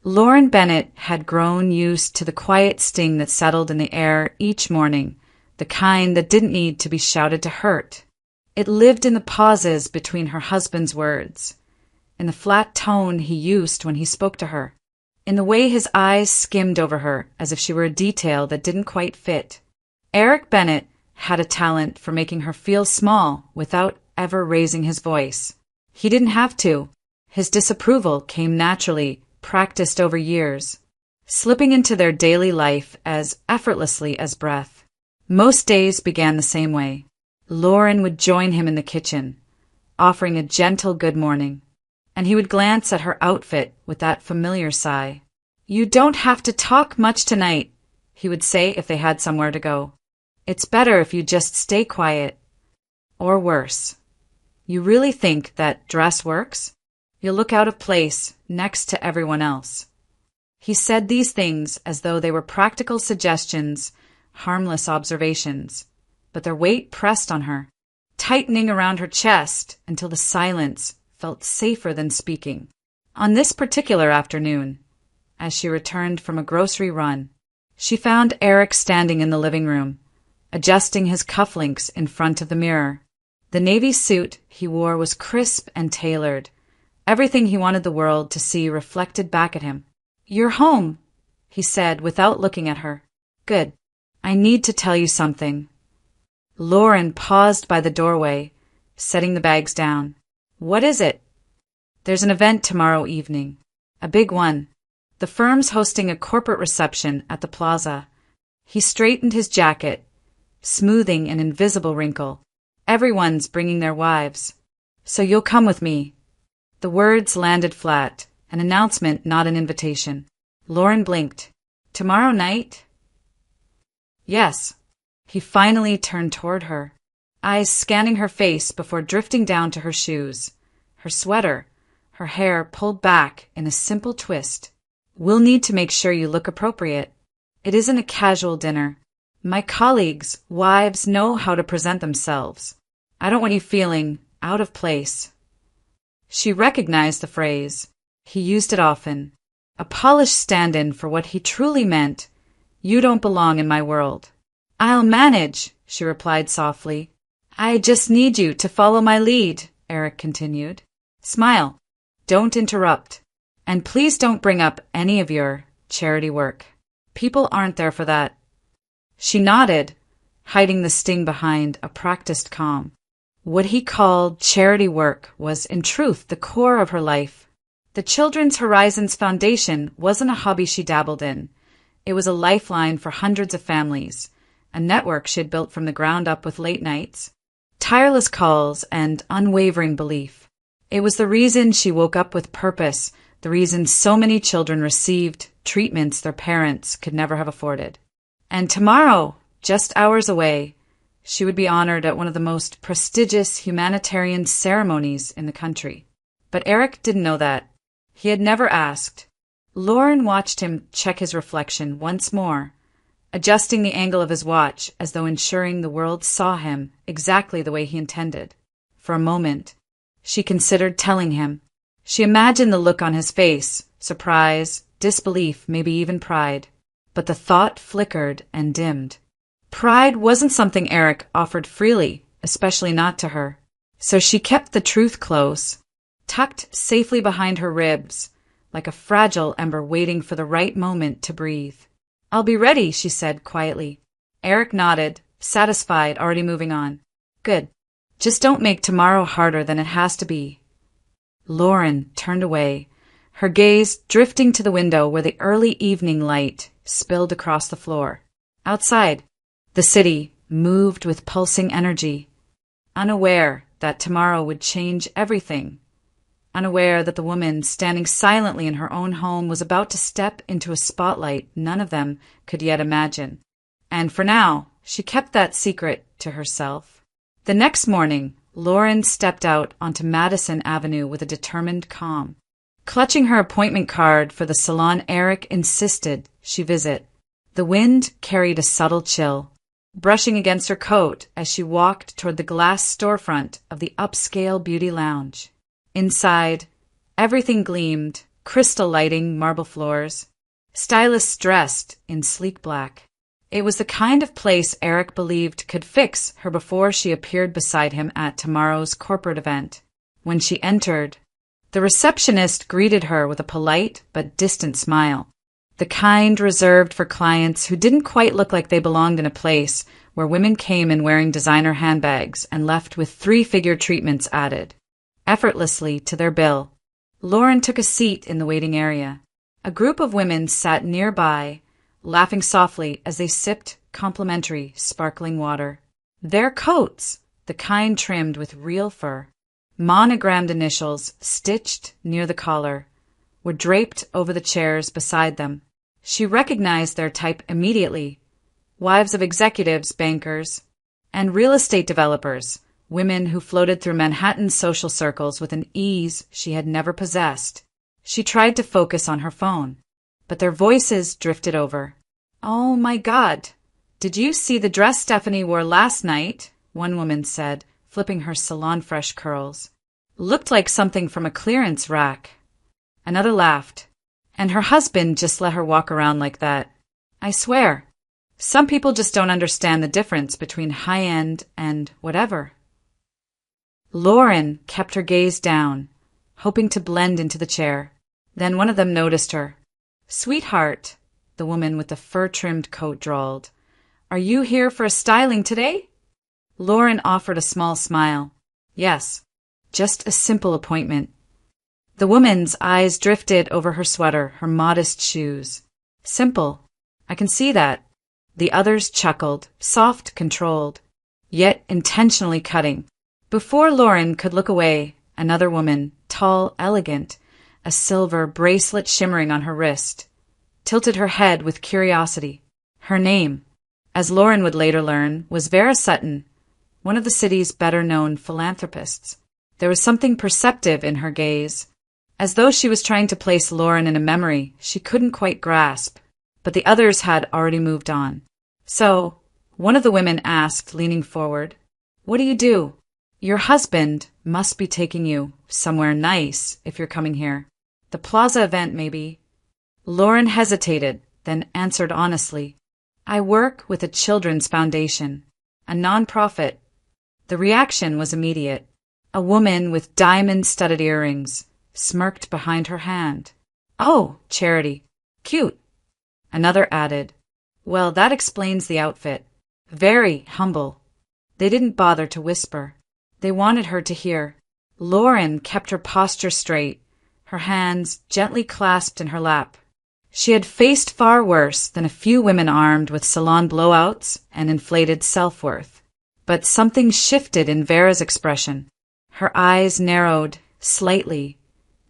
Lauren Bennett had grown used to the quiet sting that settled in the air each morning, the kind that didn't need to be shouted to hurt. It lived in the pauses between her husband's words, in the flat tone he used when he spoke to her, in the way his eyes skimmed over her as if she were a detail that didn't quite fit. Eric Bennett had a talent for making her feel small without ever raising his voice. He didn't have to. His disapproval came naturally, practiced over years, slipping into their daily life as effortlessly as breath. Most days began the same way. Lauren would join him in the kitchen, offering a gentle good morning, and he would glance at her outfit with that familiar sigh. "You don't have to talk much tonight," he would say if they had somewhere to go. "It's better if you just stay quiet." Or worse, "You really think that dress works? You'll look out of place next to everyone else." He said these things as though they were practical suggestions, harmless observations, but their weight pressed on her, tightening around her chest until the silence felt safer than speaking. On this particular afternoon, as she returned from a grocery run, she found Eric standing in the living room, adjusting his cufflinks in front of the mirror. The navy suit he wore was crisp and tailored, everything he wanted the world to see reflected back at him. "You're home," he said without looking at her. "Good. I need to tell you something." Lauren paused by the doorway, setting the bags down. "What is it?" "There's an event tomorrow evening. A big one. The firm's hosting a corporate reception at the plaza." He straightened his jacket, smoothing an invisible wrinkle. "Everyone's bringing their wives. So you'll come with me." The words landed flat, an announcement, not an invitation. Lauren blinked. "Tomorrow night?" "Yes." He finally turned toward her, eyes scanning her face before drifting down to her shoes, her sweater, her hair pulled back in a simple twist. "We'll need to make sure you look appropriate. It isn't a casual dinner. My colleagues' wives know how to present themselves. I don't want you feeling out of place." She recognized the phrase. He used it often. A polished stand-in for what he truly meant. "You don't belong in my world." "I'll manage," she replied softly. "I just need you to follow my lead," Eric continued. "Smile. Don't interrupt. And please don't bring up any of your charity work. People aren't there for that." She nodded, hiding the sting behind a practiced calm. What he called charity work was, in truth, the core of her life. The Children's Horizons Foundation wasn't a hobby she dabbled in. It was a lifeline for hundreds of families, a network she had built from the ground up with late nights, tireless calls, and unwavering belief. It was the reason she woke up with purpose, the reason so many children received treatments their parents could never have afforded. And tomorrow, just hours away, she would be honored at one of the most prestigious humanitarian ceremonies in the country. But Eric didn't know that. He had never asked. Lauren watched him check his reflection once more, adjusting the angle of his watch as though ensuring the world saw him exactly the way he intended. For a moment, she considered telling him. She imagined the look on his face, surprise, disbelief, maybe even pride. But the thought flickered and dimmed. Pride wasn't something Eric offered freely, especially not to her. So she kept the truth close, tucked safely behind her ribs, like a fragile ember waiting for the right moment to breathe. "I'll be ready," she said quietly. Eric nodded, satisfied, already moving on. "Good. Just don't make tomorrow harder than it has to be." Lauren turned away, her gaze drifting to the window where the early evening light spilled across the floor. Outside, the city moved with pulsing energy, unaware that tomorrow would change everything, unaware that the woman standing silently in her own home was about to step into a spotlight none of them could yet imagine. And for now, she kept that secret to herself. The next morning, Lauren stepped out onto Madison Avenue with a determined calm. Clutching her appointment card for the salon Eric insisted she visit, the wind carried a subtle chill, brushing against her coat as she walked toward the glass storefront of the upscale beauty lounge. Inside, everything gleamed, crystal lighting, marble floors. Stylists dressed in sleek black. It was the kind of place Eric believed could fix her before she appeared beside him at tomorrow's corporate event. When she entered, the receptionist greeted her with a polite but distant smile, the kind reserved for clients who didn't quite look like they belonged in a place where women came in wearing designer handbags and left with three-figure treatments added effortlessly to their bill. Lauren took a seat in the waiting area. A group of women sat nearby, laughing softly as they sipped complimentary sparkling water. Their coats, the kind trimmed with real fur, monogrammed initials stitched near the collar, were draped over the chairs beside them. She recognized their type immediately: wives of executives, bankers, and real estate developers, women who floated through Manhattan's social circles with an ease she had never possessed. She tried to focus on her phone, but their voices drifted over. "Oh my God! Did you see the dress Stephanie wore last night?" one woman said, flipping her salon-fresh curls. "Looked like something from a clearance rack." Another laughed. "And her husband just let her walk around like that. I swear, some people just don't understand the difference between high-end and whatever." Lauren kept her gaze down, hoping to blend into the chair. Then one of them noticed her. "Sweetheart," the woman with the fur-trimmed coat drawled, "are you here for a styling today?" Lauren offered a small smile. "Yes, just a simple appointment." The woman's eyes drifted over her sweater, her modest shoes. "Simple. I can see that." The others chuckled, soft, controlled, yet intentionally cutting. Before Lauren could look away, another woman, tall, elegant, a silver bracelet shimmering on her wrist, tilted her head with curiosity. Her name, as Lauren would later learn, was Vera Sutton, one of the city's better-known philanthropists. There was something perceptive in her gaze, as though she was trying to place Lauren in a memory she couldn't quite grasp, but the others had already moved on. "So," one of the women asked, leaning forward, "what do you do? Your husband must be taking you somewhere nice if you're coming here. The Plaza event, maybe." Lauren hesitated, then answered honestly, "I work with a children's foundation, a non-profit." The reaction was immediate. A woman with diamond-studded earrings smirked behind her hand. "Oh, charity. Cute." Another added, "Well, that explains the outfit. Very humble." They didn't bother to whisper. They wanted her to hear. Lauren kept her posture straight, her hands gently clasped in her lap. She had faced far worse than a few women armed with salon blowouts and inflated self-worth. But something shifted in Vera's expression. Her eyes narrowed slightly,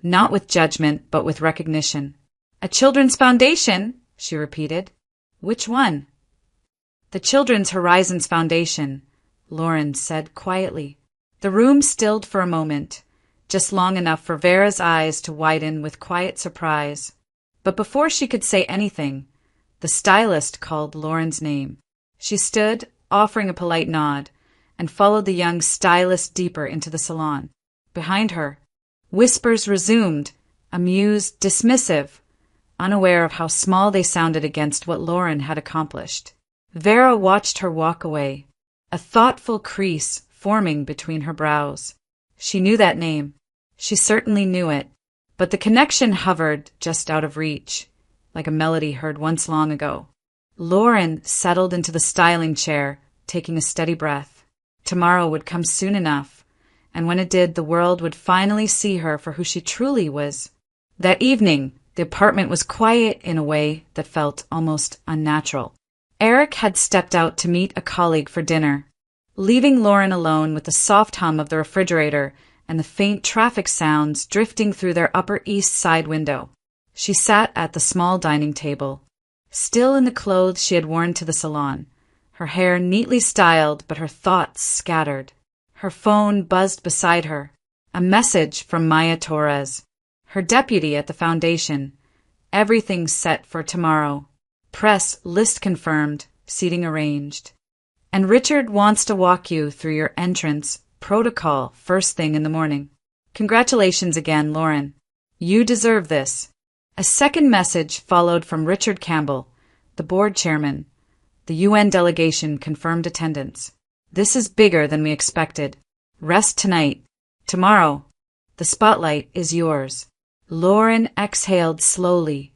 not with judgment, but with recognition. "A children's foundation?" she repeated. "Which one?" "The Children's Horizons Foundation," Lauren said quietly. The room stilled for a moment, just long enough for Vera's eyes to widen with quiet surprise. But before she could say anything, the stylist called Lauren's name. She stood, offering a polite nod, and followed the young stylist deeper into the salon. Behind her, whispers resumed, amused, dismissive, unaware of how small they sounded against what Lauren had accomplished. Vera watched her walk away, a thoughtful crease forming between her brows. She knew that name. She certainly knew it. But the connection hovered just out of reach, like a melody heard once long ago. Lauren settled into the styling chair, taking a steady breath. Tomorrow would come soon enough, and when it did, the world would finally see her for who she truly was. That evening, the apartment was quiet in a way that felt almost unnatural. Eric had stepped out to meet a colleague for dinner, leaving Lauren alone with the soft hum of the refrigerator and the faint traffic sounds drifting through their Upper East Side window. She sat at the small dining table, still in the clothes she had worn to the salon, her hair neatly styled but her thoughts scattered. Her phone buzzed beside her, a message from Maya Torres, her deputy at the foundation. Everything set for tomorrow. Press list confirmed, seating arranged. And Richard wants to walk you through your entrance protocol first thing in the morning. Congratulations again, Lauren. You deserve this. A second message followed from Richard Campbell, the board chairman. The UN delegation confirmed attendance. This is bigger than we expected. Rest tonight. Tomorrow, the spotlight is yours. Lauren exhaled slowly,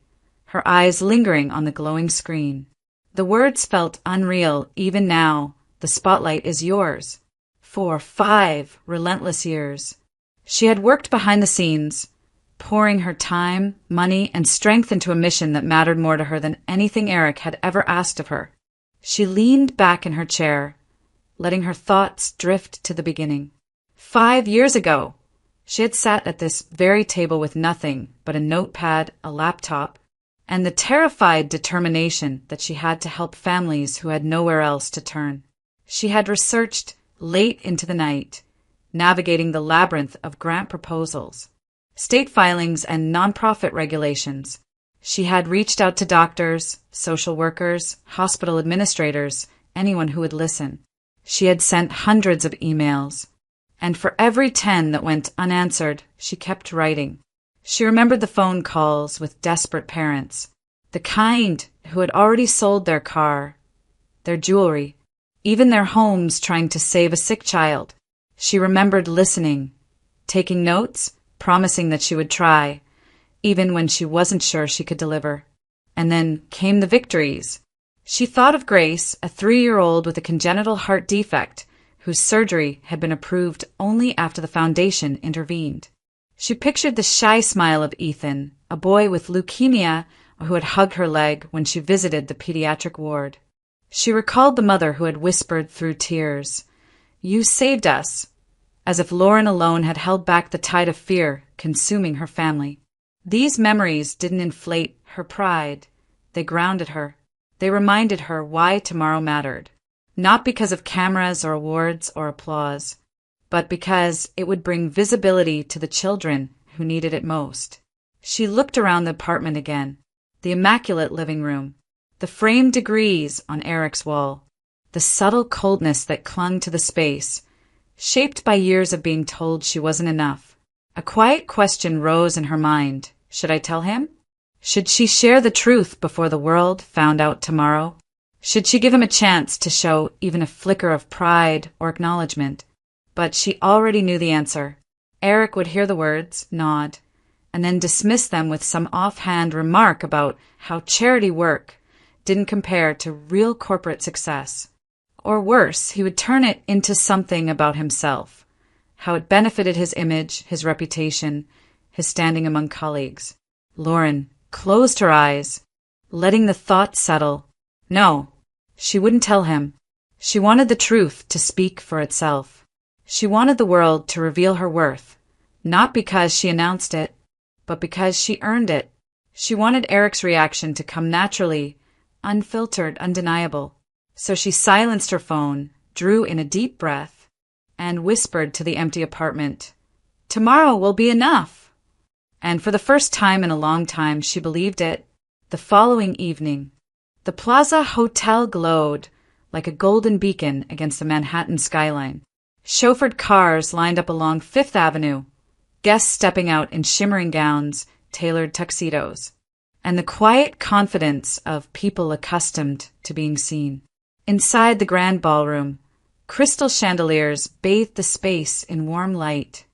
her eyes lingering on the glowing screen. The words felt unreal even now. The spotlight is yours. For 5 relentless years. She had worked behind the scenes, pouring her time, money, and strength into a mission that mattered more to her than anything Eric had ever asked of her. She leaned back in her chair, letting her thoughts drift to the beginning. 5 years ago, she had sat at this very table with nothing but a notepad, a laptop, and the terrified determination that she had to help families who had nowhere else to turn. She had researched late into the night, navigating the labyrinth of grant proposals, state filings, and nonprofit regulations. She had reached out to doctors, social workers, hospital administrators, anyone who would listen. She had sent hundreds of emails, and for every 10 that went unanswered, she kept writing. She remembered the phone calls with desperate parents, the kind who had already sold their car, their jewelry, even their homes trying to save a sick child. She remembered listening, taking notes, promising that she would try, even when she wasn't sure she could deliver. And then came the victories. She thought of Grace, a 3-year-old with a congenital heart defect, whose surgery had been approved only after the foundation intervened. She pictured the shy smile of Ethan, a boy with leukemia who had hugged her leg when she visited the pediatric ward. She recalled the mother who had whispered through tears, "You saved us," as if Lauren alone had held back the tide of fear consuming her family. These memories didn't inflate her pride. They grounded her. They reminded her why tomorrow mattered. Not because of cameras or awards or applause, but because it would bring visibility to the children who needed it most. She looked around the apartment again, the immaculate living room, the framed degrees on Eric's wall, the subtle coldness that clung to the space, shaped by years of being told she wasn't enough. A quiet question rose in her mind. Should I tell him? Should she share the truth before the world found out tomorrow? Should she give him a chance to show even a flicker of pride or acknowledgement? But she already knew the answer. Eric would hear the words, nod, and then dismiss them with some offhand remark about how charity work didn't compare to real corporate success. Or worse, he would turn it into something about himself, how it benefited his image, his reputation, his standing among colleagues. Lauren closed her eyes, letting the thought settle. No, she wouldn't tell him. She wanted the truth to speak for itself. She wanted the world to reveal her worth, not because she announced it, but because she earned it. She wanted Eric's reaction to come naturally, unfiltered, undeniable. So she silenced her phone, drew in a deep breath, and whispered to the empty apartment, "Tomorrow will be enough." And for the first time in a long time, she believed it. The following evening, the Plaza Hotel glowed like a golden beacon against the Manhattan skyline. Chauffeured cars lined up along Fifth Avenue, guests stepping out in shimmering gowns, tailored tuxedos, and the quiet confidence of people accustomed to being seen. Inside the grand ballroom, crystal chandeliers bathed the space in warm light,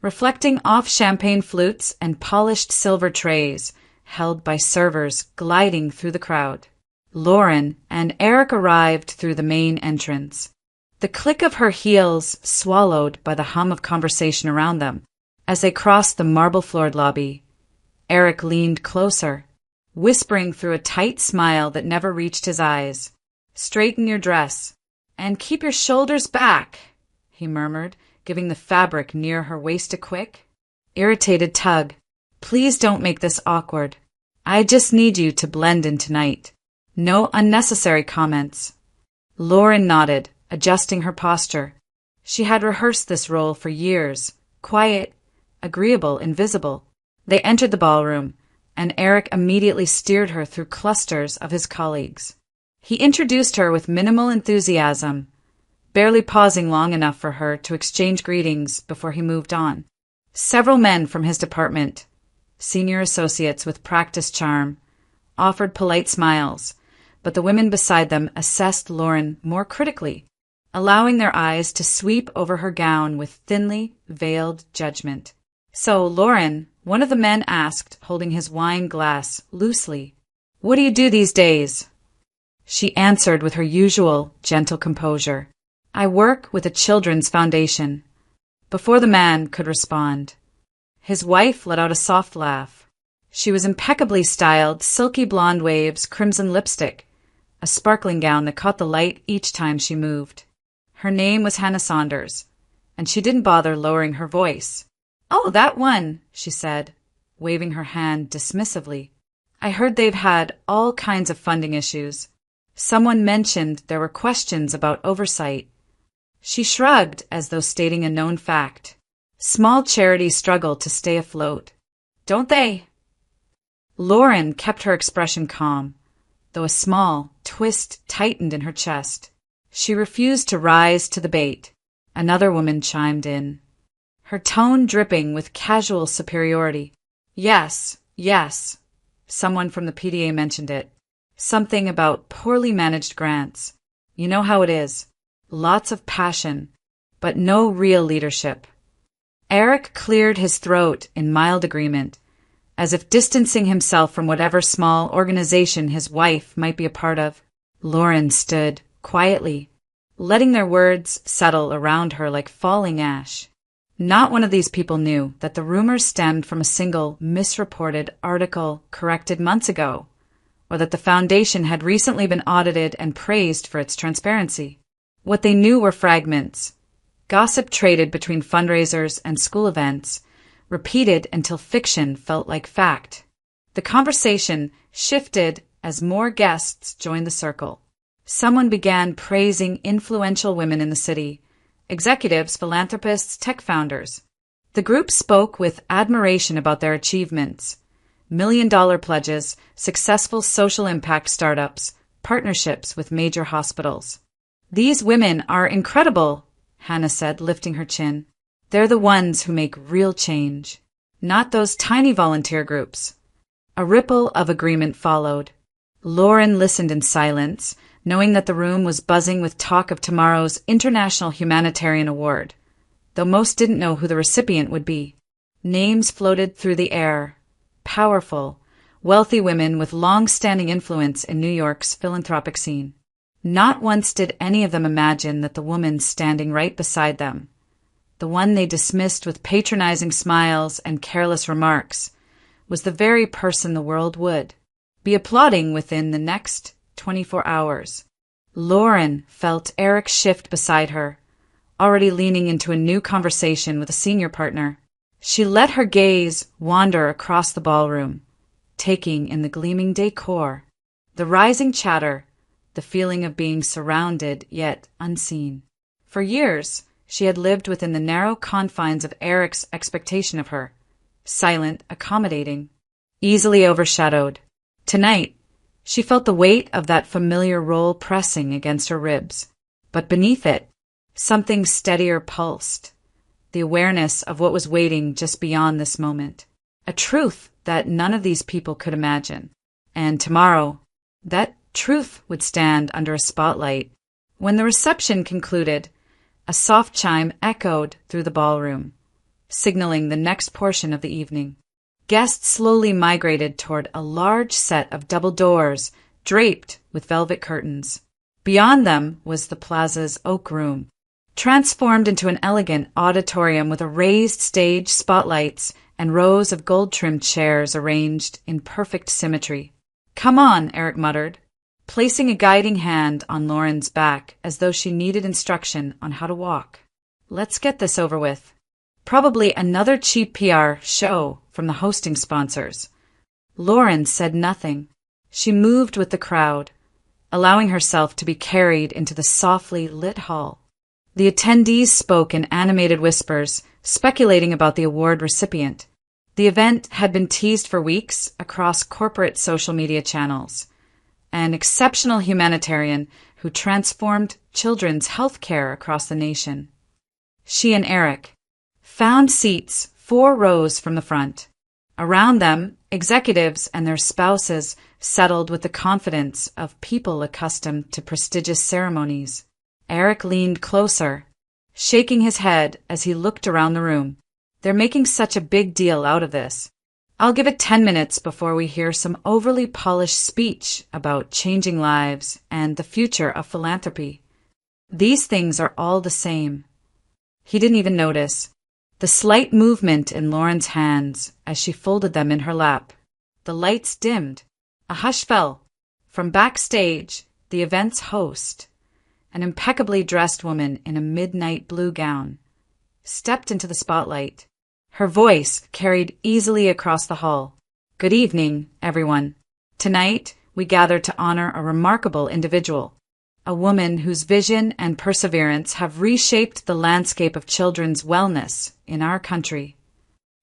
reflecting off champagne flutes and polished silver trays held by servers gliding through the crowd. Lauren and Eric arrived through the main entrance, the click of her heels swallowed by the hum of conversation around them. As they crossed the marble-floored lobby, Eric leaned closer, whispering through a tight smile that never reached his eyes, "Straighten your dress, and keep your shoulders back," he murmured, giving the fabric near her waist a quick, irritated tug. "Please don't make this awkward. I just need you to blend in tonight. No unnecessary comments." Lauren nodded, adjusting her posture. She had rehearsed this role for years, quiet, agreeable, invisible. They entered the ballroom, and Eric immediately steered her through clusters of his colleagues. He introduced her with minimal enthusiasm, barely pausing long enough for her to exchange greetings before he moved on. Several men from his department, senior associates with practiced charm, offered polite smiles, but the women beside them assessed Lauren more critically, allowing their eyes to sweep over her gown with thinly veiled judgment. "So, Lauren," one of the men asked, holding his wine glass loosely, "what do you do these days?" She answered with her usual gentle composure, "I work with a children's foundation." Before the man could respond, his wife let out a soft laugh. She was impeccably styled, silky blonde waves, crimson lipstick, a sparkling gown that caught the light each time she moved. Her name was Hannah Saunders, and she didn't bother lowering her voice. "Oh, that one," she said, waving her hand dismissively. "I heard they've had all kinds of funding issues. Someone mentioned there were questions about oversight." She shrugged as though stating a known fact. Small charities struggle to stay afloat, don't they? Lauren kept her expression calm, though a small twist tightened in her chest. She refused to rise to the bait. Another woman chimed in, her tone dripping with casual superiority. Yes, someone from the PDA mentioned it. Something about poorly managed grants. You know how it is. Lots of passion, but no real leadership. Eric cleared his throat in mild agreement, as if distancing himself from whatever small organization his wife might be a part of. Lauren stood quietly, letting their words settle around her like falling ash. Not one of these people knew that the rumors stemmed from a single misreported article corrected months ago, or that the foundation had recently been audited and praised for its transparency. What they knew were fragments, gossip traded between fundraisers and school events, repeated until fiction felt like fact. The conversation shifted as more guests joined the circle. Someone began praising influential women in the city, executives, philanthropists, tech founders. The group spoke with admiration about their achievements, million-dollar pledges, successful social impact startups, partnerships with major hospitals. "These women are incredible," Hannah said, lifting her chin. "They're the ones who make real change, not those tiny volunteer groups." A ripple of agreement followed. Lauren listened in silence, knowing that the room was buzzing with talk of tomorrow's International Humanitarian Award, though most didn't know who the recipient would be. Names floated through the air. Powerful, wealthy women with long-standing influence in New York's philanthropic scene. Not once did any of them imagine that the woman standing right beside them, the one they dismissed with patronizing smiles and careless remarks, was the very person the world would be applauding within the next 24 hours. Lauren felt Eric shift beside her, already leaning into a new conversation with a senior partner. She let her gaze wander across the ballroom, taking in the gleaming decor, the rising chatter, the feeling of being surrounded yet unseen. For years, she had lived within the narrow confines of Eric's expectation of her, silent, accommodating, easily overshadowed. Tonight, she felt the weight of that familiar role pressing against her ribs. But beneath it, something steadier pulsed, the awareness of what was waiting just beyond this moment. A truth that none of these people could imagine. And tomorrow, that truth would stand under a spotlight. When the reception concluded, a soft chime echoed through the ballroom, signaling the next portion of the evening. Guests slowly migrated toward a large set of double doors draped with velvet curtains. Beyond them was the plaza's oak room, transformed into an elegant auditorium with a raised stage, spotlights, and rows of gold-trimmed chairs arranged in perfect symmetry. "Come on," Eric muttered, placing a guiding hand on Lauren's back as though she needed instruction on how to walk. "Let's get this over with." Probably another cheap PR show from the hosting sponsors. Lauren said nothing. She moved with the crowd, allowing herself to be carried into the softly lit hall. The attendees spoke in animated whispers, speculating about the award recipient. The event had been teased for weeks across corporate social media channels. An exceptional humanitarian who transformed children's health care across the nation. She and Eric found seats 4 rows from the front. Around them, executives and their spouses settled with the confidence of people accustomed to prestigious ceremonies. Eric leaned closer, shaking his head as he looked around the room. They're making such a big deal out of this. I'll give it 10 minutes before we hear some overly polished speech about changing lives and the future of philanthropy. These things are all the same. He didn't even notice the slight movement in Lauren's hands as she folded them in her lap. The lights dimmed. A hush fell. From backstage, the event's host, an impeccably dressed woman in a midnight blue gown, stepped into the spotlight. Her voice carried easily across the hall. Good evening, everyone. Tonight, we gather to honor a remarkable individual, a woman whose vision and perseverance have reshaped the landscape of children's wellness in our country.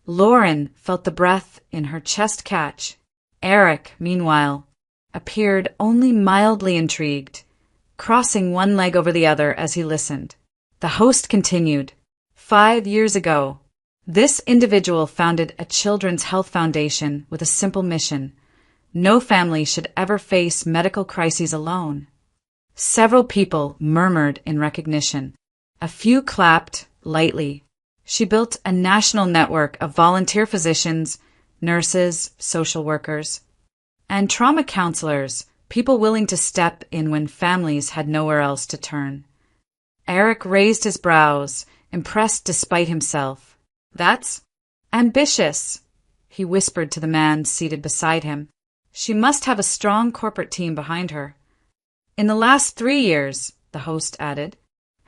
Lauren felt the breath in her chest catch. Eric, meanwhile, appeared only mildly intrigued, crossing one leg over the other as he listened. The host continued. 5 years ago, this individual founded a children's health foundation with a simple mission. No family should ever face medical crises alone. Several people murmured in recognition. A few clapped lightly. She built a national network of volunteer physicians, nurses, social workers, and trauma counselors, people willing to step in when families had nowhere else to turn. Eric raised his brows, impressed despite himself. That's ambitious, he whispered to the man seated beside him. She must have a strong corporate team behind her. In the last 3 years, the host added,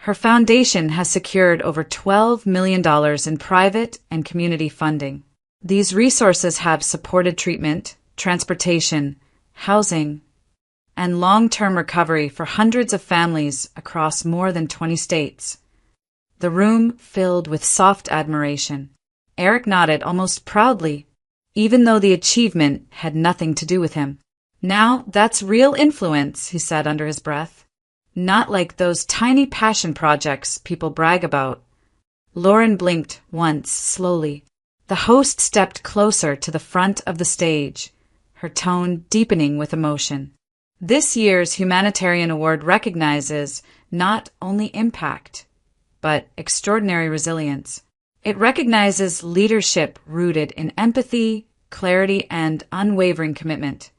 her foundation has secured over $12 million in private and community funding. These resources have supported treatment, transportation, housing, and long-term recovery for hundreds of families across more than 20 states. The room filled with soft admiration. Eric nodded almost proudly, even though the achievement had nothing to do with him. Now that's real influence, he said under his breath. Not like those tiny passion projects people brag about. Lauren blinked once, slowly. The host stepped closer to the front of the stage, her tone deepening with emotion. This year's humanitarian award recognizes not only impact, but extraordinary resilience. It recognizes leadership rooted in empathy, clarity, and unwavering commitment.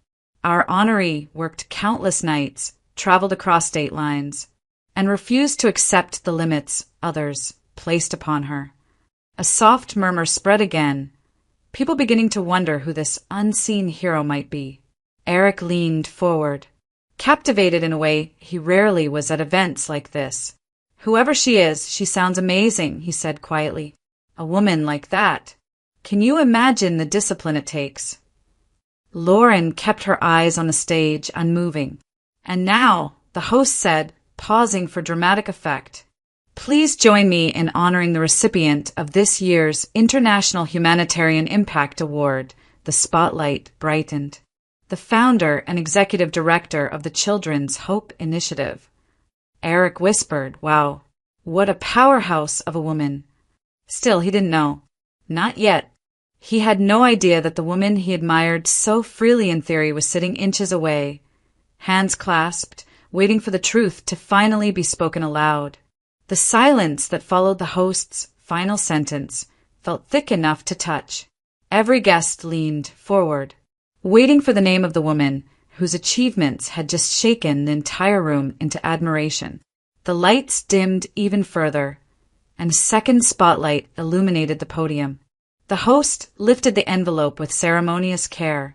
Our honoree worked countless nights, traveled across state lines, and refused to accept the limits others placed upon her. A soft murmur spread again, people beginning to wonder who this unseen hero might be. Eric leaned forward, captivated in a way he rarely was at events like this. Whoever she is, she sounds amazing, he said quietly. A woman like that. Can you imagine the discipline it takes? Lauren kept her eyes on the stage, unmoving. And now, the host said, pausing for dramatic effect, please join me in honoring the recipient of this year's International Humanitarian Impact Award. The spotlight brightened. The founder and executive director of the Children's Hope Initiative. Eric whispered, wow, what a powerhouse of a woman. Still, he didn't know. Not yet. He had no idea that the woman he admired so freely in theory was sitting inches away, hands clasped, waiting for the truth to finally be spoken aloud. The silence that followed the host's final sentence felt thick enough to touch. Every guest leaned forward, waiting for the name of the woman whose achievements had just shaken the entire room into admiration. The lights dimmed even further, and a second spotlight illuminated the podium. The host lifted the envelope with ceremonious care,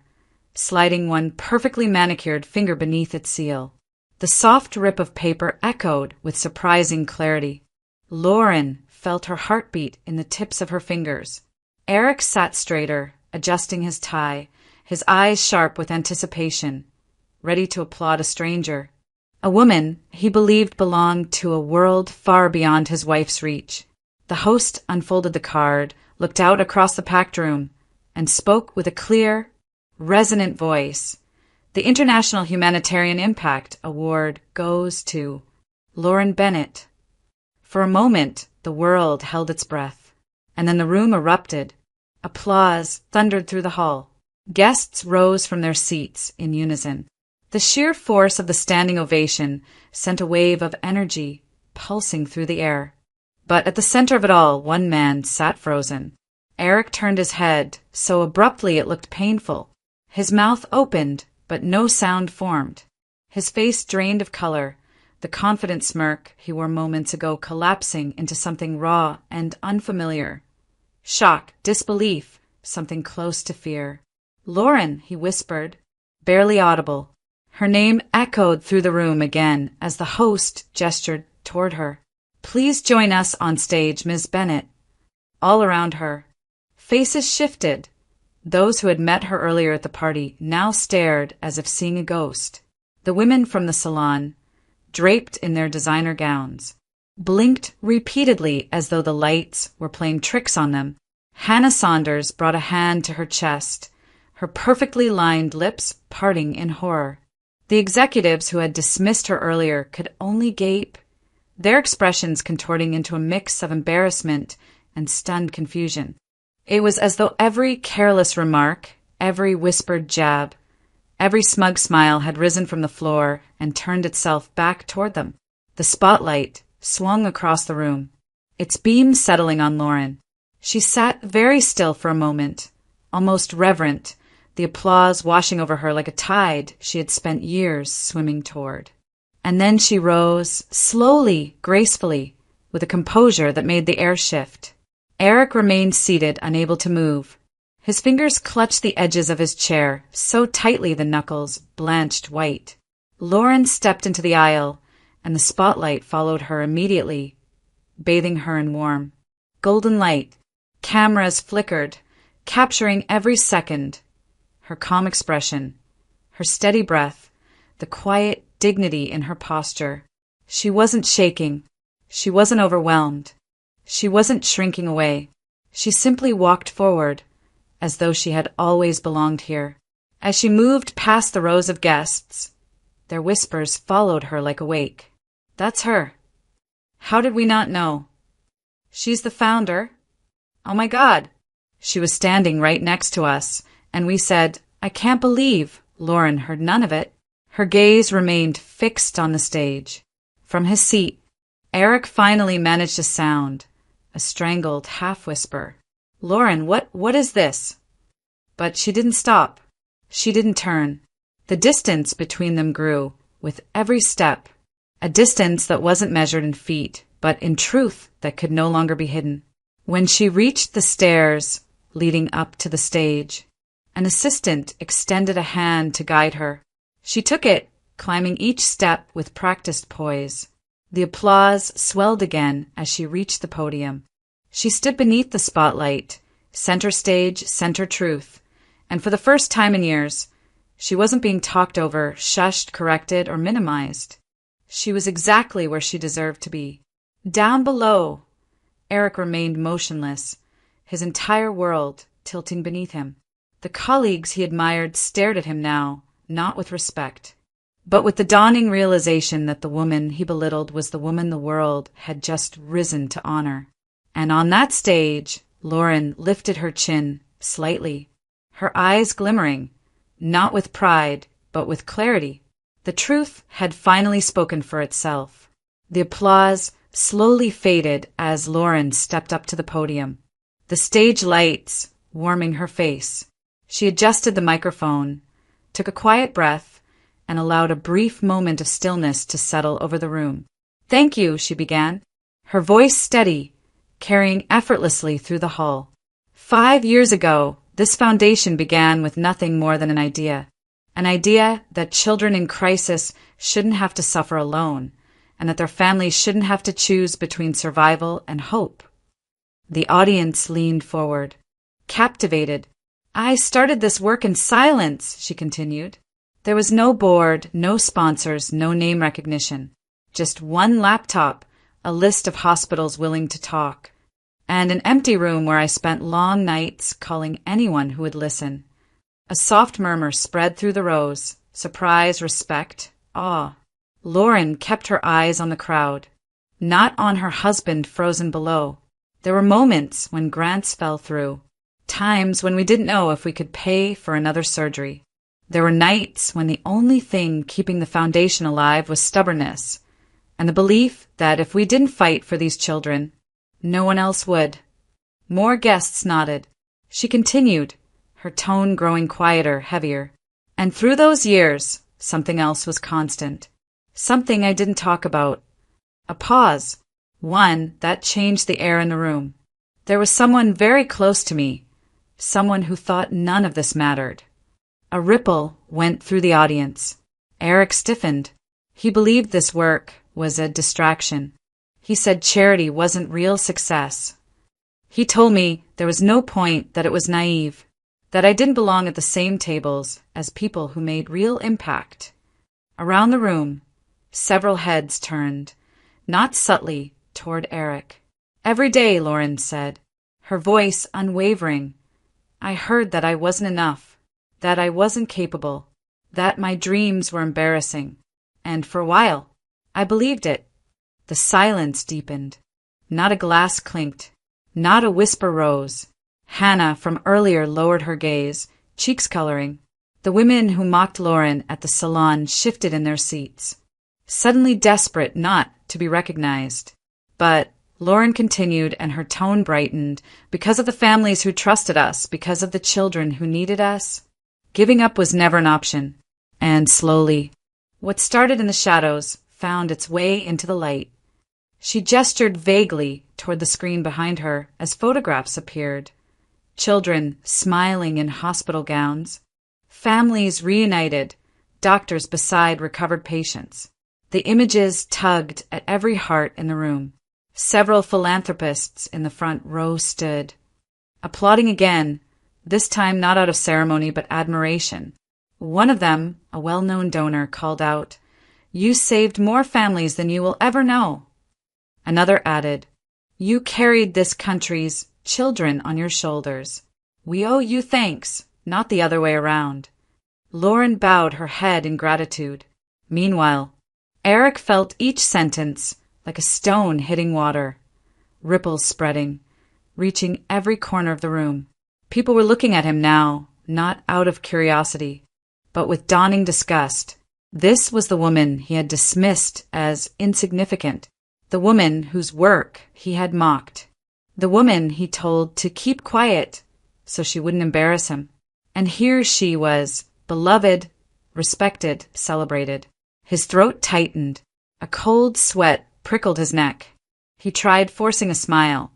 sliding one perfectly manicured finger beneath its seal. The soft rip of paper echoed with surprising clarity. Lauren felt her heartbeat in the tips of her fingers. Eric sat straighter, adjusting his tie, his eyes sharp with anticipation, ready to applaud a stranger. A woman he believed belonged to a world far beyond his wife's reach. The host unfolded the card, looked out across the packed room, and spoke with a clear, resonant voice. The International Humanitarian Impact Award goes to Lauren Bennett. For a moment, the world held its breath, and then the room erupted. Applause thundered through the hall. Guests rose from their seats in unison. The sheer force of the standing ovation sent a wave of energy pulsing through the air. But at the center of it all, one man sat frozen. Eric turned his head so abruptly it looked painful. His mouth opened, but no sound formed. His face drained of color, the confident smirk he wore moments ago collapsing into something raw and unfamiliar. Shock, disbelief, something close to fear. "Lauren," he whispered, barely audible. Her name echoed through the room again as the host gestured toward her. "Please join us on stage, Ms. Bennett." All around her, faces shifted. Those who had met her earlier at the party now stared as if seeing a ghost. The women from the salon, draped in their designer gowns, blinked repeatedly as though the lights were playing tricks on them. Hannah Saunders brought a hand to her chest, her perfectly lined lips parting in horror. The executives who had dismissed her earlier could only gape, their expressions contorting into a mix of embarrassment and stunned confusion. It was as though every careless remark, every whispered jab, every smug smile had risen from the floor and turned itself back toward them. The spotlight swung across the room, its beam settling on Lauren. She sat very still for a moment, almost reverent, the applause washing over her like a tide she had spent years swimming toward. And then she rose, slowly, gracefully, with a composure that made the air shift. Eric remained seated, unable to move. His fingers clutched the edges of his chair, so tightly the knuckles blanched white. Lauren stepped into the aisle, and the spotlight followed her immediately, bathing her in warm, golden light. Cameras flickered, capturing every second. Her calm expression, her steady breath, the quiet dignity in her posture. She wasn't shaking. She wasn't overwhelmed. She wasn't shrinking away. She simply walked forward, as though she had always belonged here. As she moved past the rows of guests, their whispers followed her like a wake. "That's her. How did we not know? She's the founder. Oh my God." She was standing right next to us, and we said, "I can't believe." Lauren heard none of it. Her gaze remained fixed on the stage. From his seat, Eric finally managed a sound, a strangled half-whisper. "Lauren, what is this?" But she didn't stop. She didn't turn. The distance between them grew, with every step, a distance that wasn't measured in feet, but in truth that could no longer be hidden. When she reached the stairs leading up to the stage, an assistant extended a hand to guide her. She took it, climbing each step with practiced poise. The applause swelled again as she reached the podium. She stood beneath the spotlight, center stage, center truth, and for the first time in years, she wasn't being talked over, shushed, corrected, or minimized. She was exactly where she deserved to be. Down below, Eric remained motionless, his entire world tilting beneath him. The colleagues he admired stared at him now, not with respect, but with the dawning realization that the woman he belittled was the woman the world had just risen to honor. And on that stage, Lauren lifted her chin slightly, her eyes glimmering, not with pride, but with clarity. The truth had finally spoken for itself. The applause slowly faded as Lauren stepped up to the podium, the stage lights warming her face. She adjusted the microphone, took a quiet breath, and allowed a brief moment of stillness to settle over the room. "Thank you," she began, her voice steady, carrying effortlessly through the hall. 5 years ago, this foundation began with nothing more than an idea that children in crisis shouldn't have to suffer alone, and that their families shouldn't have to choose between survival and hope. The audience leaned forward, captivated. "I started this work in silence," she continued. There was no board, no sponsors, no name recognition. Just one laptop, a list of hospitals willing to talk, and an empty room where I spent long nights calling anyone who would listen. A soft murmur spread through the rows, surprise, respect, awe. Lauren kept her eyes on the crowd, not on her husband frozen below. There were moments when grants fell through, Times when we didn't know if we could pay for another surgery. There were nights when the only thing keeping the foundation alive was stubbornness, and the belief that if we didn't fight for these children, no one else would. More guests nodded. She continued, her tone growing quieter, heavier. And through those years, something else was constant. Something I didn't talk about. A pause. One that changed the air in the room. There was someone very close to me. Someone who thought none of this mattered. A ripple went through the audience. Eric stiffened. He believed this work was a distraction. He said charity wasn't real success. He told me there was no point, that it was naive, that I didn't belong at the same tables as people who made real impact. Around the room, several heads turned, not subtly, toward Eric. Every day, Lauren said, her voice unwavering, I heard that I wasn't enough, that I wasn't capable, that my dreams were embarrassing. And for a while, I believed it. The silence deepened. Not a glass clinked. Not a whisper rose. Hannah from earlier lowered her gaze, cheeks coloring. The women who mocked Lauren at the salon shifted in their seats, suddenly desperate not to be recognized. But Lauren continued, and her tone brightened. Because of the families who trusted us, because of the children who needed us, giving up was never an option. And slowly, what started in the shadows found its way into the light. She gestured vaguely toward the screen behind her as photographs appeared. Children smiling in hospital gowns. Families reunited, doctors beside recovered patients. The images tugged at every heart in the room. Several philanthropists in the front row stood, applauding again, this time not out of ceremony but admiration. One of them, a well-known donor, called out, "You saved more families than you will ever know." Another added, "You carried this country's children on your shoulders. We owe you thanks, not the other way around." Lauren bowed her head in gratitude. Meanwhile, Eric felt each sentence like a stone hitting water, ripples spreading, reaching every corner of the room. People were looking at him now, not out of curiosity, but with dawning disgust. This was the woman he had dismissed as insignificant, the woman whose work he had mocked, the woman he told to keep quiet so she wouldn't embarrass him. And here she was, beloved, respected, celebrated. His throat tightened. A cold sweat prickled his neck. He tried forcing a smile,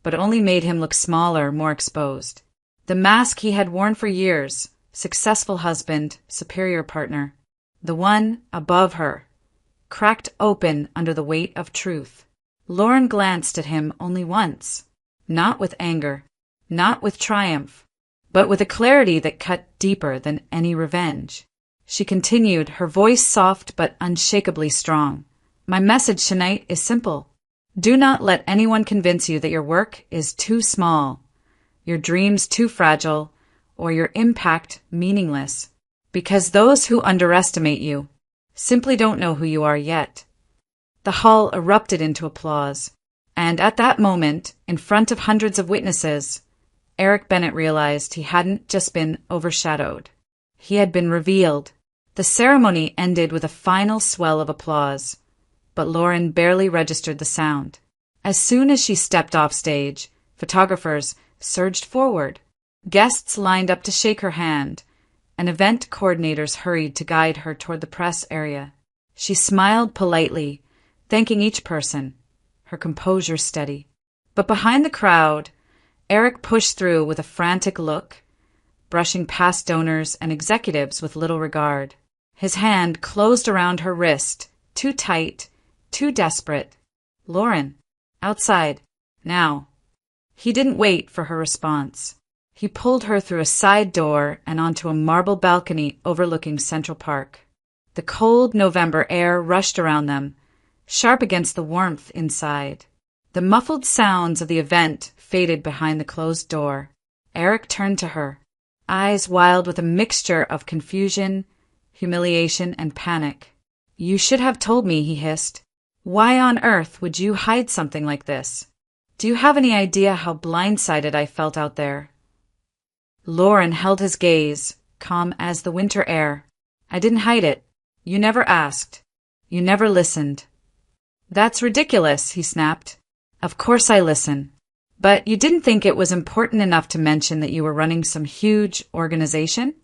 but it only made him look smaller, more exposed. The mask he had worn for years, successful husband, superior partner, the one above her, cracked open under the weight of truth. Lauren glanced at him only once, not with anger, not with triumph, but with a clarity that cut deeper than any revenge. She continued, her voice soft but unshakably strong. "My message tonight is simple. Do not let anyone convince you that your work is too small, your dreams too fragile, or your impact meaningless, because those who underestimate you simply don't know who you are yet." The hall erupted into applause, and at that moment, in front of hundreds of witnesses, Eric Bennett realized he hadn't just been overshadowed. He had been revealed. The ceremony ended with a final swell of applause, but Lauren barely registered the sound. As soon as she stepped off stage, photographers surged forward. Guests lined up to shake her hand, and event coordinators hurried to guide her toward the press area. She smiled politely, thanking each person, her composure steady. But behind the crowd, Eric pushed through with a frantic look, brushing past donors and executives with little regard. His hand closed around her wrist, too tight, too desperate. "Lauren, outside, now." He didn't wait for her response. He pulled her through a side door and onto a marble balcony overlooking Central Park. The cold November air rushed around them, sharp against the warmth inside. The muffled sounds of the event faded behind the closed door. Eric turned to her, eyes wild with a mixture of confusion, humiliation, and panic. "You should have told me," he hissed. "Why on earth would you hide something like this? Do you have any idea how blindsided I felt out there? Lauren held his gaze, calm as the winter air. I didn't hide it. You never asked. You never listened. That's ridiculous, he snapped. Of course I listen. But you didn't think it was important enough to mention that you were running some huge organization?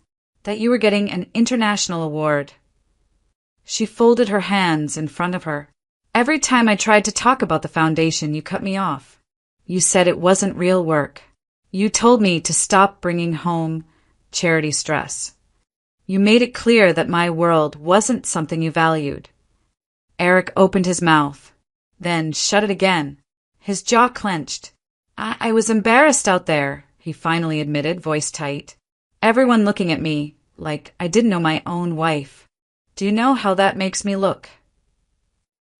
That you were getting an international award? She folded her hands in front of her. Every time I tried to talk about the foundation, you cut me off. You said it wasn't real work. You told me to stop bringing home charity stress. You made it clear that my world wasn't something you valued. Eric opened his mouth, then shut it again. His jaw clenched. I was embarrassed out there, he finally admitted, voice tight. Everyone looking at me like I didn't know my own wife. Do you know how that makes me look?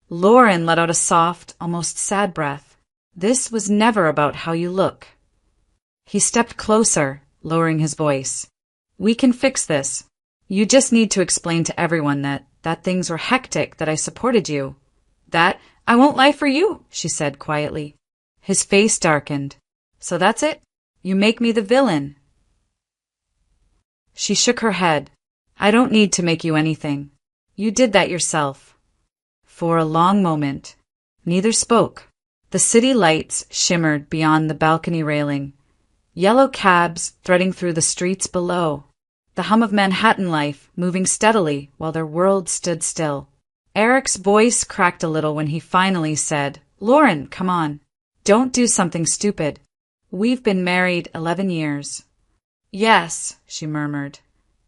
Lauren let out a soft, almost sad breath. This was never about how you look. He stepped closer, lowering his voice. We can fix this. You just need to explain to everyone that things were hectic, that I supported you. That I won't lie for you, she said quietly. His face darkened. So that's it? You make me the villain. She shook her head. I don't need to make you anything. You did that yourself. For a long moment, neither spoke. The city lights shimmered beyond the balcony railing. Yellow cabs threading through the streets below. The hum of Manhattan life moving steadily while their world stood still. Eric's voice cracked a little when he finally said, Lauren, come on. Don't do something stupid. We've been married 11 years. Yes, she murmured.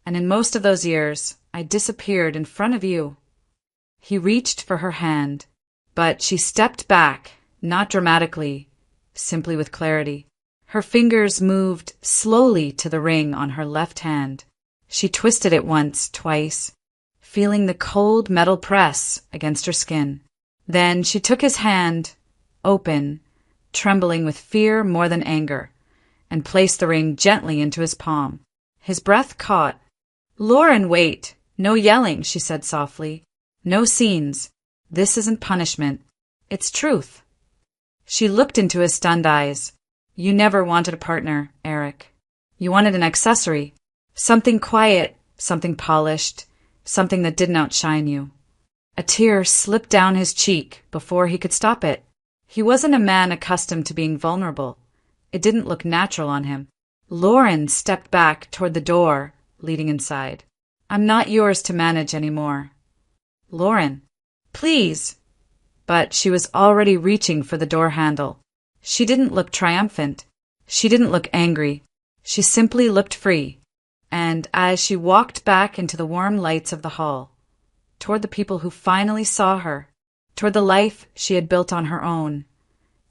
And in most of those years, I disappeared in front of you. He reached for her hand, but she stepped back, not dramatically, simply with clarity. Her fingers moved slowly to the ring on her left hand. She twisted it once, twice, feeling the cold metal press against her skin. Then she took his hand, open, trembling with fear more than anger, and placed the ring gently into his palm. His breath caught. Lauren, wait. No yelling, she said softly. No scenes. This isn't punishment. It's truth. She looked into his stunned eyes. You never wanted a partner, Eric. You wanted an accessory. Something quiet, something polished, something that didn't outshine you. A tear slipped down his cheek before he could stop it. He wasn't a man accustomed to being vulnerable. It didn't look natural on him. Lauren stepped back toward the door, leading inside. I'm not yours to manage anymore. Lauren, please. But she was already reaching for the door handle. She didn't look triumphant. She didn't look angry. She simply looked free. And as she walked back into the warm lights of the hall, toward the people who finally saw her, toward the life she had built on her own,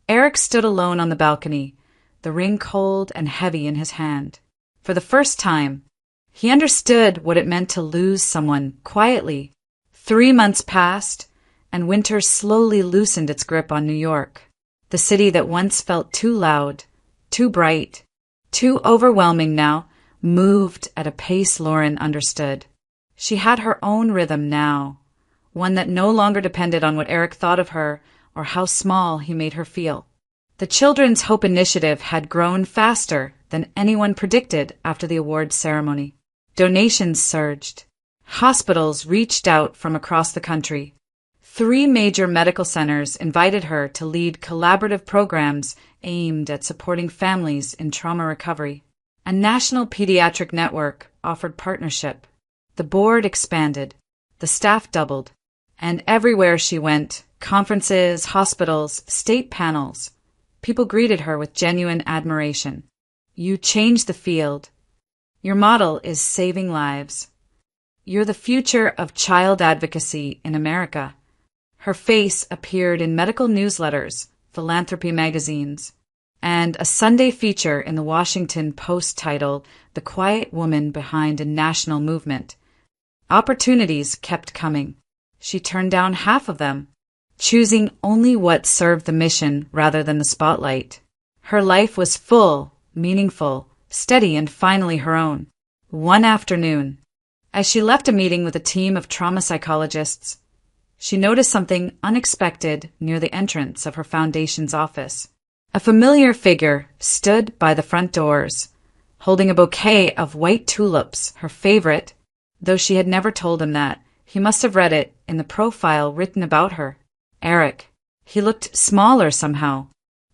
Eric stood alone on the balcony, the ring cold and heavy in his hand. For the first time, he understood what it meant to lose someone quietly. 3 months passed, and winter slowly loosened its grip on New York, the city that once felt too loud, too bright, too overwhelming now, moved at a pace Lauren understood. She had her own rhythm now, one that no longer depended on what Eric thought of her or how small he made her feel. The Children's Hope Initiative had grown faster than anyone predicted after the awards ceremony. Donations surged. Hospitals reached out from across the country. 3 major medical centers invited her to lead collaborative programs aimed at supporting families in trauma recovery. A national pediatric network offered partnership. The board expanded. The staff doubled. And everywhere she went, conferences, hospitals, state panels, people greeted her with genuine admiration. You changed the field. Your model is saving lives. You're the future of child advocacy in America. Her face appeared in medical newsletters, philanthropy magazines, and a Sunday feature in the Washington Post titled The Quiet Woman Behind a National Movement. Opportunities kept coming. She turned down half of them, choosing only what served the mission rather than the spotlight. Her life was full, meaningful, steady, and finally her own. One afternoon, as she left a meeting with a team of trauma psychologists, she noticed something unexpected near the entrance of her foundation's office. A familiar figure stood by the front doors, holding a bouquet of white tulips, her favorite. Though she had never told him that, he must have read it in the profile written about her. Eric. He looked smaller somehow,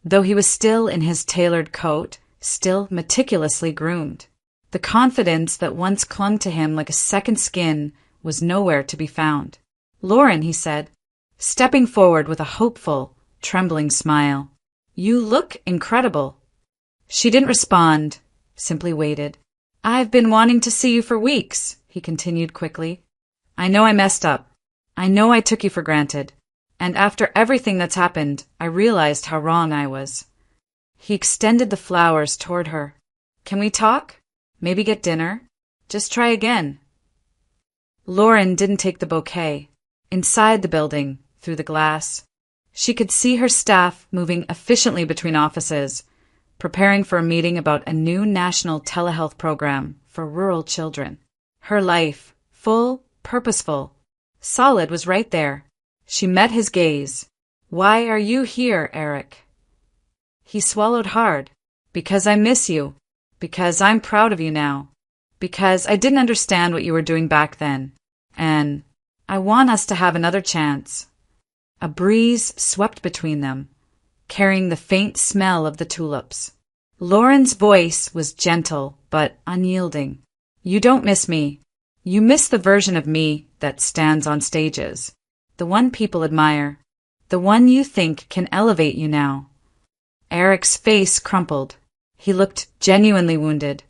though he was still in his tailored coat, still meticulously groomed. The confidence that once clung to him like a second skin was nowhere to be found. "Lauren," he said, stepping forward with a hopeful, trembling smile. "You look incredible." She didn't respond, simply waited. "I've been wanting to see you for weeks," he continued quickly. "I know I messed up. I know I took you for granted. And after everything that's happened, I realized how wrong I was." He extended the flowers toward her. "Can we talk? Maybe get dinner? Just try again." Lauren didn't take the bouquet. Inside the building, through the glass, she could see her staff moving efficiently between offices, preparing for a meeting about a new national telehealth program for rural children. Her life, full, purposeful, solid, was right there. She met his gaze. "Why are you here, Eric?" He swallowed hard. "Because I miss you. Because I'm proud of you now. Because I didn't understand what you were doing back then. And I want us to have another chance." A breeze swept between them, carrying the faint smell of the tulips. Lauren's voice was gentle but unyielding. "You don't miss me. You miss the version of me that stands on stages. The one people admire. The one you think can elevate you now." Eric's face crumpled. He looked genuinely wounded.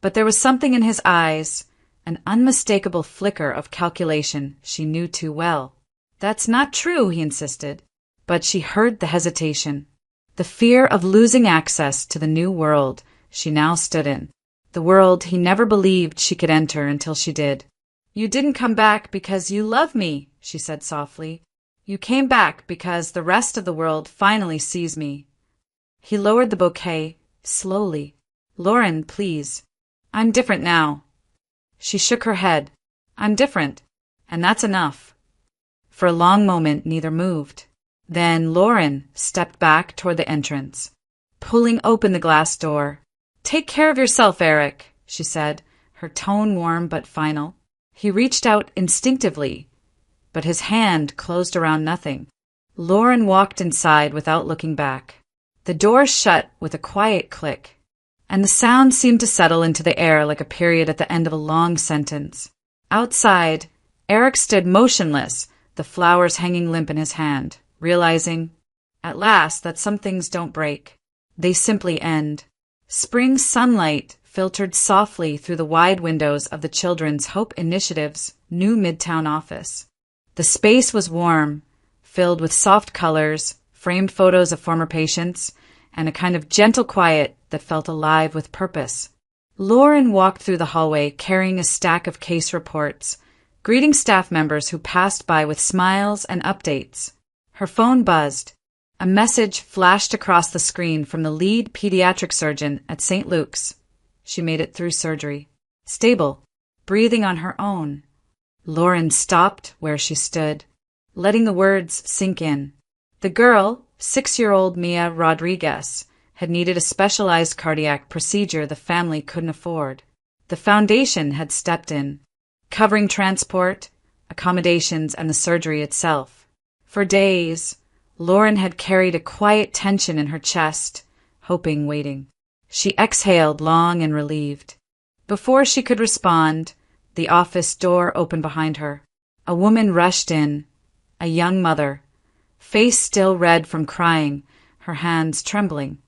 But there was something in his eyes, an unmistakable flicker of calculation she knew too well. "That's not true," he insisted. But she heard the hesitation, the fear of losing access to the new world she now stood in, the world he never believed she could enter until she did. "You didn't come back because you love me," she said softly. "You came back because the rest of the world finally sees me." He lowered the bouquet, slowly. "Lauren, please. I'm different now." She shook her head. "I'm different, and that's enough." For a long moment neither moved. Then Lauren stepped back toward the entrance, pulling open the glass door. "Take care of yourself, Eric," she said, her tone warm but final. He reached out instinctively, but his hand closed around nothing. Lauren walked inside without looking back. The door shut with a quiet click, and the sound seemed to settle into the air like a period at the end of a long sentence. Outside, Eric stood motionless, the flowers hanging limp in his hand, realizing, at last, that some things don't break. They simply end. Spring sunlight filtered softly through the wide windows of the Children's Hope Initiative's new Midtown office. The space was warm, filled with soft colors, framed photos of former patients, and a kind of gentle quiet that felt alive with purpose. Lauren walked through the hallway carrying a stack of case reports, greeting staff members who passed by with smiles and updates. Her phone buzzed. A message flashed across the screen from the lead pediatric surgeon at St. Luke's. She made it through surgery. Stable, breathing on her own. Lauren stopped where she stood, letting the words sink in. The girl, 6-year-old Mia Rodriguez, had needed a specialized cardiac procedure the family couldn't afford. The foundation had stepped in, covering transport, accommodations, and the surgery itself. For days, Lauren had carried a quiet tension in her chest, hoping, waiting. She exhaled long and relieved. Before she could respond, the office door opened behind her. A woman rushed in, a young mother, face still red from crying, her hands trembling.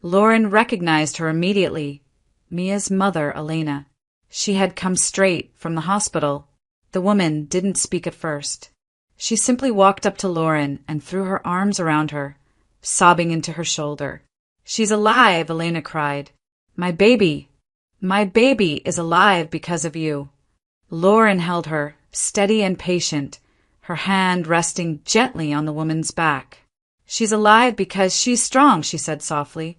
Lauren recognized her immediately. Mia's mother, Elena. She had come straight from the hospital. The woman didn't speak at first. She simply walked up to Lauren and threw her arms around her, sobbing into her shoulder. "She's alive," Elena cried. My baby is alive because of you." Lauren held her, steady and patient, her hand resting gently on the woman's back. "She's alive because she's strong," she said softly,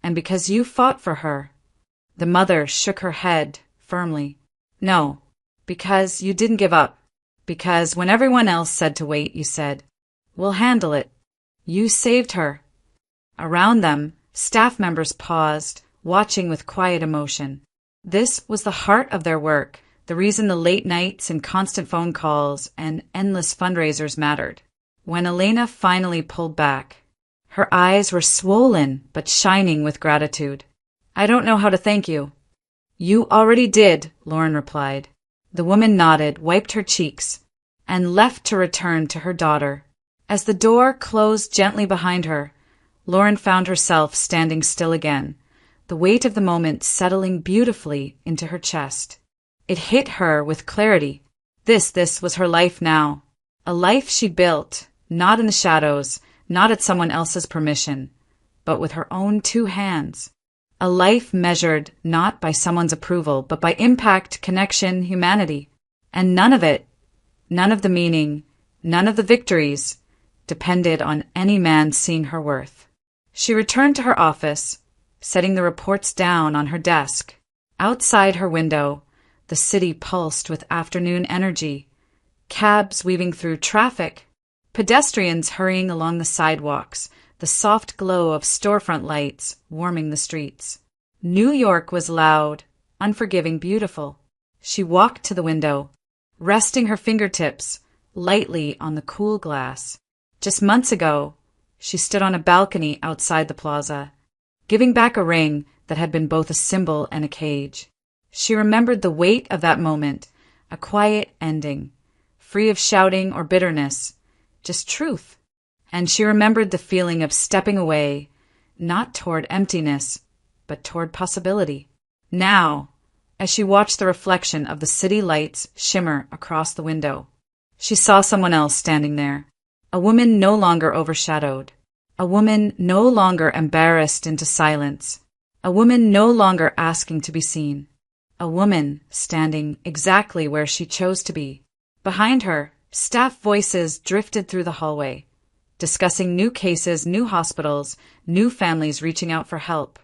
"and because you fought for her." The mother shook her head firmly. "No, because you didn't give up. Because when everyone else said to wait, you said, 'We'll handle it.' You saved her." Around them, staff members paused, watching with quiet emotion. This was the heart of their work, the reason the late nights and constant phone calls and endless fundraisers mattered. When Elena finally pulled back, her eyes were swollen but shining with gratitude. "I don't know how to thank you." "You already did," Lauren replied. The woman nodded, wiped her cheeks, and left to return to her daughter. As the door closed gently behind her, Lauren found herself standing still again, the weight of the moment settling beautifully into her chest. It hit her with clarity. This was her life now. A life she built, not in the shadows, not at someone else's permission, but with her own 2 hands. A life measured not by someone's approval, but by impact, connection, humanity. And none of it, none of the meaning, none of the victories, depended on any man seeing her worth. She returned to her office, setting the reports down on her desk. Outside her window, the city pulsed with afternoon energy. Cabs weaving through traffic, pedestrians hurrying along the sidewalks, the soft glow of storefront lights warming the streets. New York was loud, unforgiving, beautiful. She walked to the window, resting her fingertips lightly on the cool glass. Just months ago, she stood on a balcony outside the plaza, giving back a ring that had been both a symbol and a cage. She remembered the weight of that moment, a quiet ending, free of shouting or bitterness, just truth. And she remembered the feeling of stepping away, not toward emptiness, but toward possibility. Now, as she watched the reflection of the city lights shimmer across the window, she saw someone else standing there, a woman no longer overshadowed, a woman no longer embarrassed into silence, a woman no longer asking to be seen, a woman standing exactly where she chose to be. Behind her, staff voices drifted through the hallway, discussing new cases, new hospitals, new families reaching out for help.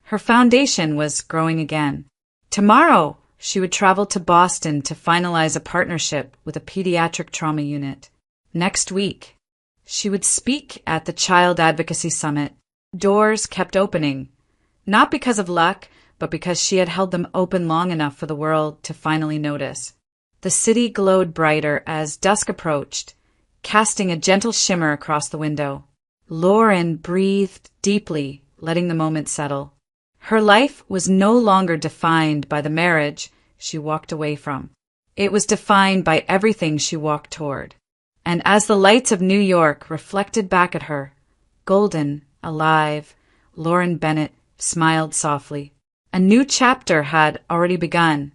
Her foundation was growing again. Tomorrow, she would travel to Boston to finalize a partnership with a pediatric trauma unit. Next week, she would speak at the Child Advocacy Summit. Doors kept opening, not because of luck, but because she had held them open long enough for the world to finally notice. The city glowed brighter as dusk approached, casting a gentle shimmer across the window. Lauren breathed deeply, letting the moment settle. Her life was no longer defined by the marriage she walked away from. It was defined by everything she walked toward. And as the lights of New York reflected back at her, golden, alive, Lauren Bennett smiled softly. A new chapter had already begun.